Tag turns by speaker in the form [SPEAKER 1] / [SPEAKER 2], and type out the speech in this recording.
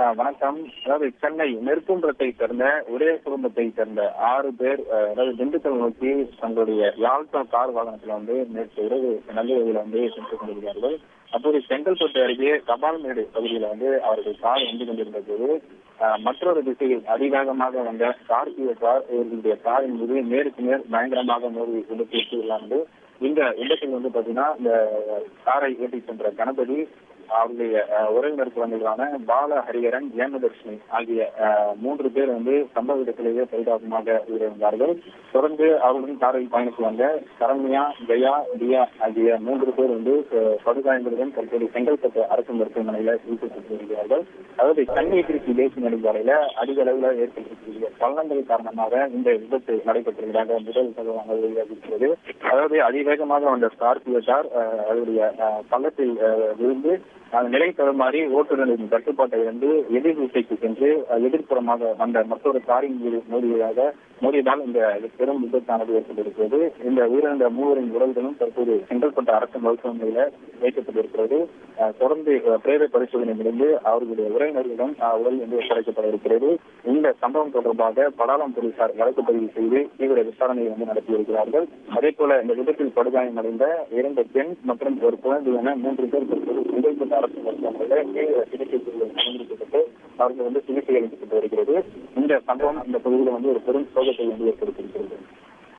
[SPEAKER 1] வணக்கம். அதாவது சென்னை நெற்குன்றத்தை சேர்ந்த ஒரே குடும்பத்தை சேர்ந்த 6 பேர் அதாவது திண்டுக்கல் நோக்கி தங்களுடைய யாழ்ப்பாணம் கார் வாகனத்தில் நேற்று இரவு நள்ளிரவில் சென்று கொண்டிருக்கிறார்கள். அப்போது செங்கல்பட்டு அருகே கபால்மேடு பகுதியில் அவர்கள் கார் வந்து கொண்டிருந்த போது மற்றொரு திசையில் அதிவேகமாக வந்த ஸ்கார்பியோ கார் இவர்களுடைய காரின் மீது நேருக்கு நேர் பயங்கரமாக மோதி விபத்து. இந்த விபத்தில் பாத்தீங்கன்னா இந்த காரை ஏற்றி சென்ற கணபதி அவருடைய உறவினர் குழந்தைகளான பால ஹரிஹரன், ஜெயமதர்ஷினி ஆகிய 3 பேர் சம்பவ இடத்திலேயே பரிதாபமாக உயிரிழந்தார்கள். தொடர்ந்து அவருடன் காரில் பயணித்து வந்த சரண்யா, ஜெயா, தியா ஆகிய 3 பேர் படுகாயங்களுடன் தற்போது செங்கல்பட்டு அரசு மருத்துவமனையில சிகிச்சை வருகிறார்கள். அதாவது சென்னை திருச்சி தேசிய நெடுஞ்சாலையில அதிக அளவில் ஏற்பட்டிருக்கக்கூடிய பள்ளங்கள் காரணமாக இந்த விபத்து நடைபெற்றிருக்கிறாங்க. முதல் தகவல் வெளியாகிருக்கிறது. அதாவது அதிவேகமாக வந்த ஸ்கார்பியோ கார் அதனுடைய பள்ளத்தில் விழுந்து நிலை தடுமாறி ஓட்டுநரின் கட்டுப்பாட்டை எதிர் திசைக்கு சென்று எதிர்ப்புறமாக வந்த மற்றொரு காரின் மீது மோதியதால் இந்த பெரும் விபத்தானது ஏற்பட்டிருக்கிறது. இந்த உயிரிழந்த 3 உடல்களும் தற்போது செங்கல்பட்டு அரசு மருத்துவமனையில வைக்கப்பட்டிருக்கிறது. தொடர்ந்து பிரேத பரிசோதனை முடிந்து அவர்களுடைய உறவினர்களிடம் உடல் ஒப்படைக்கப்பட இருக்கிறது. இந்த சம்பவம் தொடர்பாக படாலம் போலீசார் வழக்கு பதிவு செய்து தீவிர விசாரணையை நடத்தி வருகிறார்கள். அதே போல இந்த விபத்தில் படுகாயம் அடைந்த 2 பெண் மற்றும் ஒரு குழந்தை என 3 பேர் தற்போது செங்கல்பட்டு அரசு மருத்துவமனையில தீவிர சிகிச்சை பிரிவில் அனுமதிக்கப்பட்டு அவர்கள் சிகிச்சை அளிக்கப்பட்டு வருகிறது. இந்த சம்பவம் இந்த பகுதியில் ஒரு பெரும் சோகத்தை ஏற்படுத்தியிருக்கிறது.